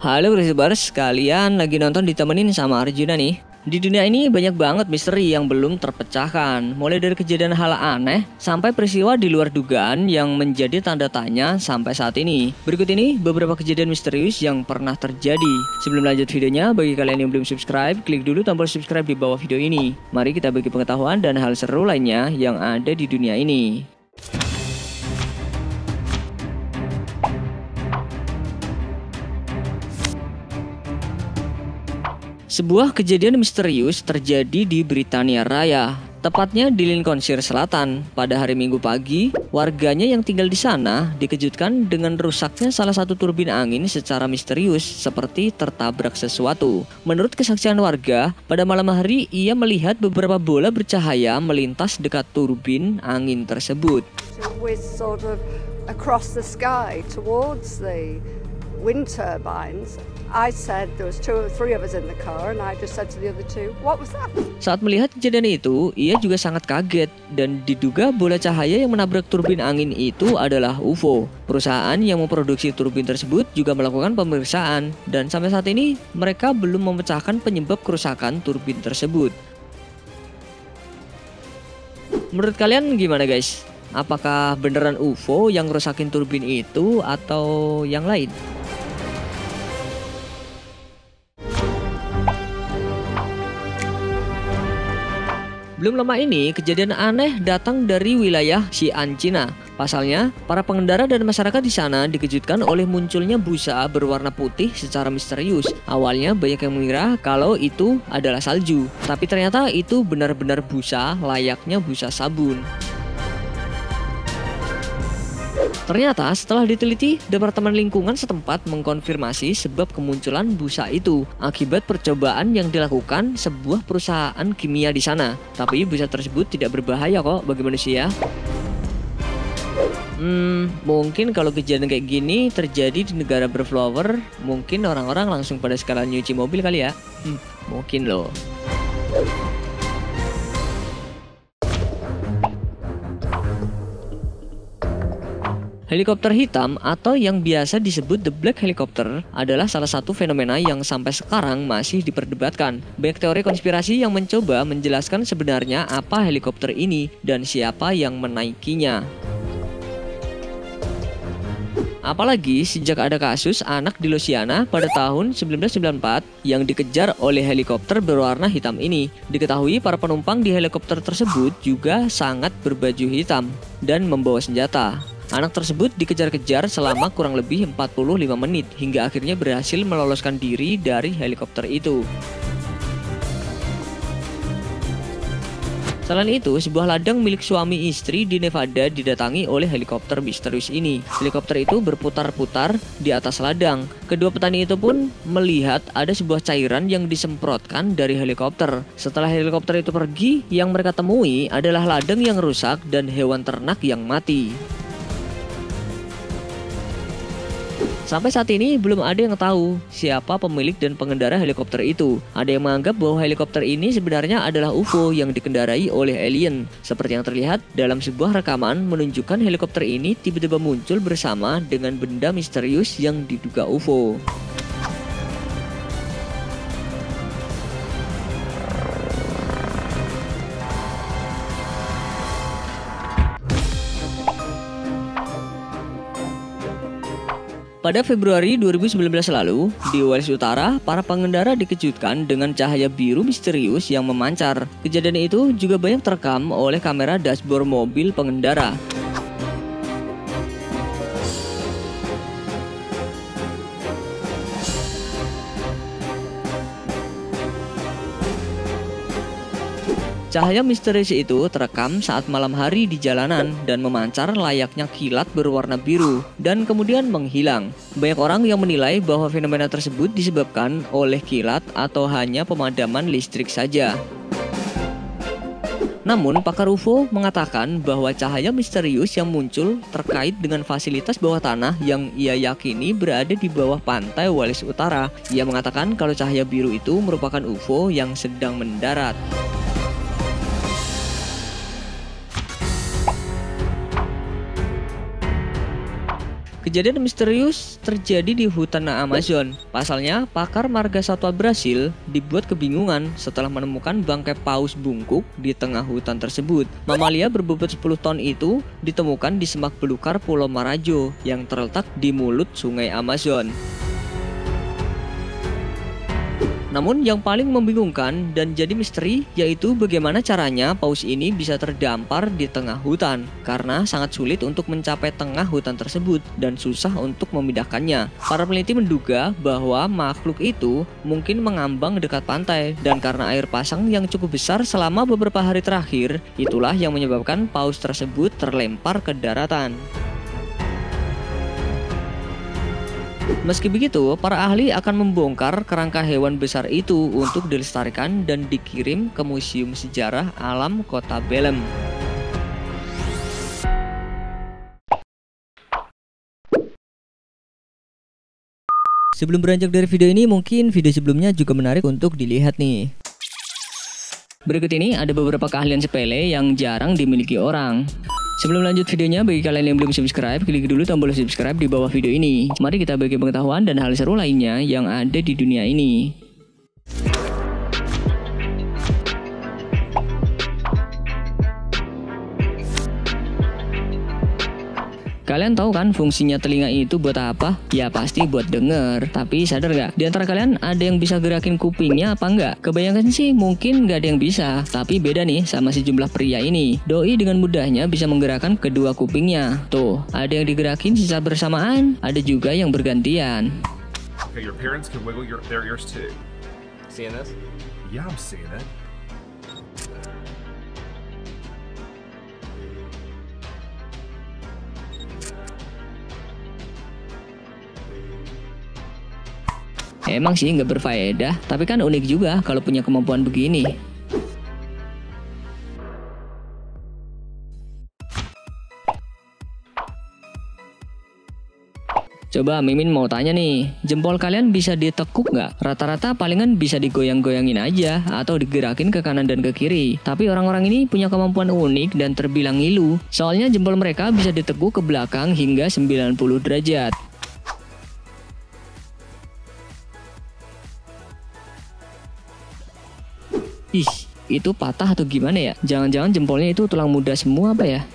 Halo Grisbers, kalian lagi nonton ditemenin sama Arjuna nih. Di dunia ini banyak banget misteri yang belum terpecahkan. Mulai dari kejadian hal aneh sampai peristiwa di luar dugaan yang menjadi tanda tanya sampai saat ini. Berikut ini beberapa kejadian misterius yang pernah terjadi. Sebelum lanjut videonya, bagi kalian yang belum subscribe, klik dulu tombol subscribe di bawah video ini. Mari kita bagi pengetahuan dan hal seru lainnya yang ada di dunia ini. Sebuah kejadian misterius terjadi di Britania Raya, tepatnya di Lincolnshire Selatan. Pada hari Minggu pagi, warganya yang tinggal di sana dikejutkan dengan rusaknya salah satu turbin angin secara misterius seperti tertabrak sesuatu. Menurut kesaksian warga, pada malam hari ia melihat beberapa bola bercahaya melintas dekat turbin angin tersebut. Wind turbines. I said there was 2 or 3 of us in the car, and I just said to the other 2, "What was that?" Saat melihat kejadian itu, ia juga sangat kaget dan diduga bola cahaya yang menabrak turbin angin itu adalah UFO. Perusahaan yang memproduksi turbin tersebut juga melakukan pemeriksaan dan sampai saat ini mereka belum memecahkan penyebab kerusakan turbin tersebut. Menurut kalian gimana guys? Apakah beneran UFO yang rusakin turbin itu atau yang lain? Belum lama ini, kejadian aneh datang dari wilayah Xi'an, Cina. Pasalnya, para pengendara dan masyarakat di sana dikejutkan oleh munculnya busa berwarna putih secara misterius. Awalnya banyak yang mengira kalau itu adalah salju, tapi ternyata itu benar-benar busa layaknya busa sabun. Ternyata setelah diteliti, Departemen Lingkungan setempat mengkonfirmasi sebab kemunculan busa itu akibat percobaan yang dilakukan sebuah perusahaan kimia di sana. Tapi busa tersebut tidak berbahaya kok bagi manusia. Mungkin kalau kejadian kayak gini terjadi di negara berflower, mungkin orang-orang langsung pada sekalian nyuci mobil kali ya. Mungkin loh. Helikopter hitam atau yang biasa disebut the black helicopter adalah salah satu fenomena yang sampai sekarang masih diperdebatkan. Banyak teori konspirasi yang mencoba menjelaskan sebenarnya apa helikopter ini dan siapa yang menaikinya. Apalagi sejak ada kasus anak di Louisiana pada tahun 1994 yang dikejar oleh helikopter berwarna hitam ini. Diketahui para penumpang di helikopter tersebut juga sangat berbaju hitam dan membawa senjata. Anak tersebut dikejar-kejar selama kurang lebih 45 menit hingga akhirnya berhasil meloloskan diri dari helikopter itu. Selain itu, sebuah ladang milik suami istri di Nevada didatangi oleh helikopter misterius ini. Helikopter itu berputar-putar di atas ladang. Kedua petani itu pun melihat ada sebuah cairan yang disemprotkan dari helikopter. Setelah helikopter itu pergi, yang mereka temui adalah ladang yang rusak dan hewan ternak yang mati. Sampai saat ini belum ada yang tahu siapa pemilik dan pengendara helikopter itu. Ada yang menganggap bahwa helikopter ini sebenarnya adalah UFO yang dikendarai oleh alien. Seperti yang terlihat dalam sebuah rekaman menunjukkan helikopter ini tiba-tiba muncul bersama dengan benda misterius yang diduga UFO. Pada Februari 2019 lalu, di Wales Utara, para pengendara dikejutkan dengan cahaya biru misterius yang memancar. Kejadian itu juga banyak terekam oleh kamera dashboard mobil pengendara. Cahaya misterius itu terekam saat malam hari di jalanan dan memancar layaknya kilat berwarna biru dan kemudian menghilang. Banyak orang yang menilai bahwa fenomena tersebut disebabkan oleh kilat atau hanya pemadaman listrik saja. Namun, pakar UFO mengatakan bahwa cahaya misterius yang muncul terkait dengan fasilitas bawah tanah yang ia yakini berada di bawah pantai Wales Utara. Ia mengatakan kalau cahaya biru itu merupakan UFO yang sedang mendarat. Kejadian misterius terjadi di hutan Amazon. Pasalnya, pakar marga satwa Brasil dibuat kebingungan setelah menemukan bangkai paus bungkuk di tengah hutan tersebut. Mamalia berbobot 10 ton itu ditemukan di semak belukar Pulau Marajo yang terletak di mulut sungai Amazon. Namun yang paling membingungkan dan jadi misteri yaitu bagaimana caranya paus ini bisa terdampar di tengah hutan, karena sangat sulit untuk mencapai tengah hutan tersebut dan susah untuk memindahkannya. Para peneliti menduga bahwa makhluk itu mungkin mengambang dekat pantai, dan karena air pasang yang cukup besar selama beberapa hari terakhir, itulah yang menyebabkan paus tersebut terlempar ke daratan. Meski begitu, para ahli akan membongkar kerangka hewan besar itu untuk dilestarikan dan dikirim ke Museum Sejarah Alam Kota Belem. Sebelum beranjak dari video ini, mungkin video sebelumnya juga menarik untuk dilihat nih. Berikut ini ada beberapa keahlian sepele yang jarang dimiliki orang. Sebelum lanjut videonya, bagi kalian yang belum subscribe, klik dulu tombol subscribe di bawah video ini. Mari kita bagi pengetahuan dan hal seru lainnya yang ada di dunia ini. Kalian tahu kan fungsinya telinga itu buat apa? Ya pasti buat denger. Tapi sadar nggak? Di antara kalian ada yang bisa gerakin kupingnya apa nggak? Kebanyakan sih mungkin nggak ada yang bisa. Tapi beda nih sama sejumlah pria ini. Doi dengan mudahnya bisa menggerakkan kedua kupingnya. Tuh, ada yang digerakin secara bersamaan, ada juga yang bergantian. Okay, your parents can wiggle their ears too. Seeing this? Yeah, I'm seeing it. Emang sih nggak berfaedah, tapi kan unik juga kalau punya kemampuan begini. Coba Mimin mau tanya nih, jempol kalian bisa ditekuk nggak? Rata-rata palingan bisa digoyang-goyangin aja atau digerakin ke kanan dan ke kiri. Tapi orang-orang ini punya kemampuan unik dan terbilang ngilu. Soalnya jempol mereka bisa ditekuk ke belakang hingga 90 derajat. Ih, itu patah atau gimana ya? Jangan-jangan jempolnya itu tulang muda semua apa ya?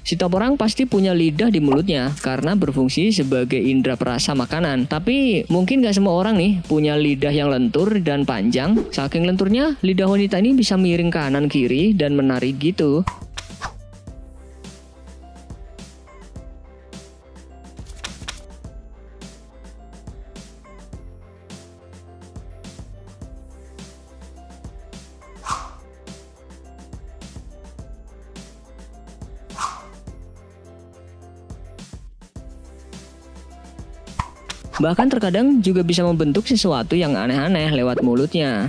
Setiap orang pasti punya lidah di mulutnya karena berfungsi sebagai indera perasa makanan. Tapi mungkin gak semua orang nih punya lidah yang lentur dan panjang. Saking lenturnya, lidah wanita ini bisa miring kanan kiri dan menari gitu. Bahkan terkadang juga bisa membentuk sesuatu yang aneh-aneh lewat mulutnya.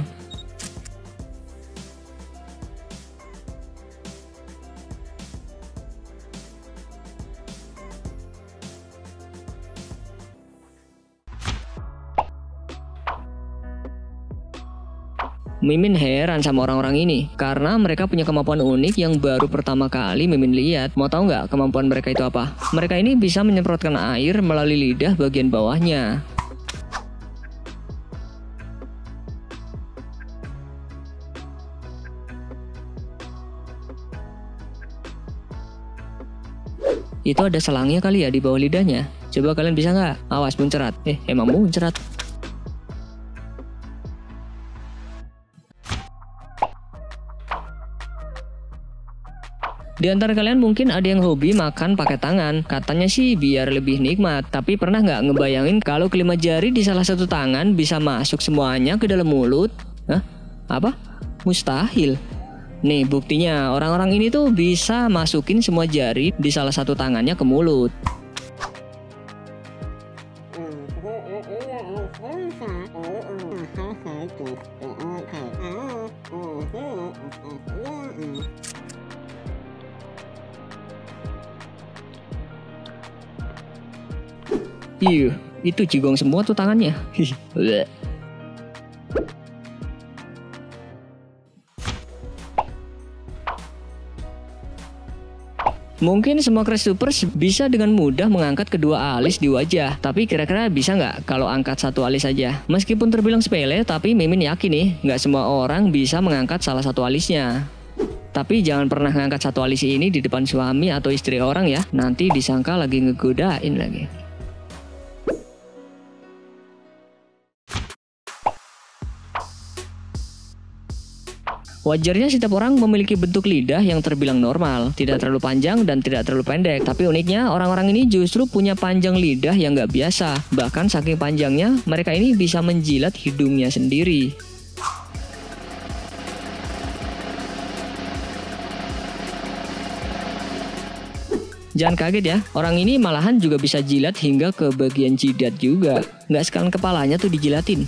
Mimin heran sama orang-orang ini karena mereka punya kemampuan unik yang baru pertama kali Mimin lihat. Mau tahu nggak kemampuan mereka itu apa? Mereka ini bisa menyemprotkan air melalui lidah bagian bawahnya. Itu ada selangnya kali ya di bawah lidahnya. Coba kalian bisa nggak? Awas muncrat. Emang muncrat. Di antara kalian mungkin ada yang hobi makan pakai tangan. Katanya sih biar lebih nikmat. Tapi pernah nggak ngebayangin kalau kelima jari di salah satu tangan bisa masuk semuanya ke dalam mulut? Hah? Apa? Mustahil. Nih buktinya, orang-orang ini tuh bisa masukin semua jari di salah satu tangannya ke mulut. Iya, itu jigong semua tuh tangannya. Mungkin semua Crash Troopers bisa dengan mudah mengangkat kedua alis di wajah. Tapi kira-kira bisa nggak kalau angkat satu alis saja? Meskipun terbilang sepele, tapi Mimin yakin nih, nggak semua orang bisa mengangkat salah satu alisnya. Tapi jangan pernah ngangkat satu alis ini di depan suami atau istri orang ya. Nanti disangka lagi ngegodain lagi. Wajarnya setiap orang memiliki bentuk lidah yang terbilang normal, tidak terlalu panjang dan tidak terlalu pendek. Tapi uniknya orang-orang ini justru punya panjang lidah yang nggak biasa. Bahkan saking panjangnya, mereka ini bisa menjilat hidungnya sendiri. Jangan kaget ya, orang ini malahan juga bisa jilat hingga ke bagian jidat juga. Nggak sekalian kepalanya tuh dijilatin.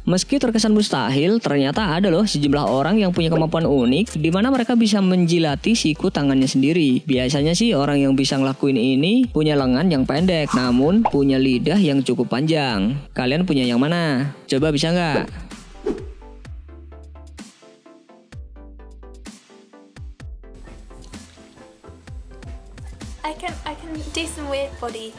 Meski terkesan mustahil, ternyata ada loh sejumlah orang yang punya kemampuan unik di mana mereka bisa menjilati siku tangannya sendiri. Biasanya sih orang yang bisa ngelakuin ini punya lengan yang pendek, namun punya lidah yang cukup panjang. Kalian punya yang mana? Coba bisa nggak? I can do some weird body.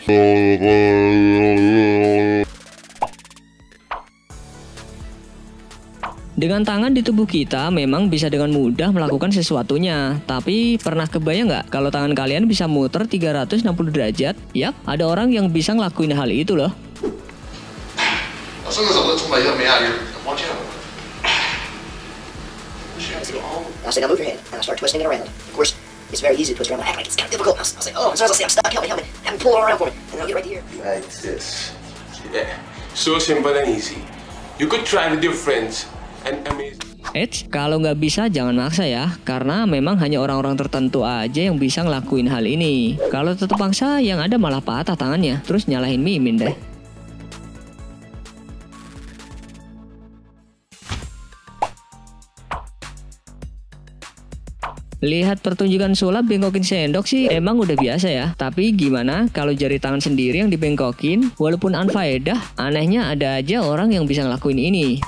Dengan tangan di tubuh kita memang bisa dengan mudah melakukan sesuatunya. Tapi pernah kebayang nggak kalau tangan kalian bisa muter 360 derajat? Yap, ada orang yang bisa ngelakuin hal itu loh. I was like, now move your hand, and I start twisting it around. Of course, it's very easy to twist around, but I act like it's kind of difficult. I was like, oh, as soon as I say I'm stuck, help me, have me pull around for me, and I'll get right here. Like this. Yeah. So simple and easy. You could try with your friends and amaze. Kalau nggak bisa jangan maksa ya, karena memang hanya orang-orang tertentu aja yang bisa ngelakuin hal ini. Kalau tetap paksa, yang ada malah patah tangannya, terus nyalahin Mimin deh. Lihat pertunjukan sulap bengkokin sendok sih emang udah biasa ya. Tapi gimana kalau jari tangan sendiri yang dibengkokin? Walaupun anfaedah, anehnya ada aja orang yang bisa ngelakuin ini.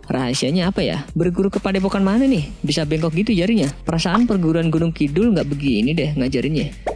Rahasianya apa ya? Berguru ke padepokan mana nih? Bisa bengkok gitu jarinya? Perasaan perguruan Gunung Kidul nggak begini deh ngajarinnya.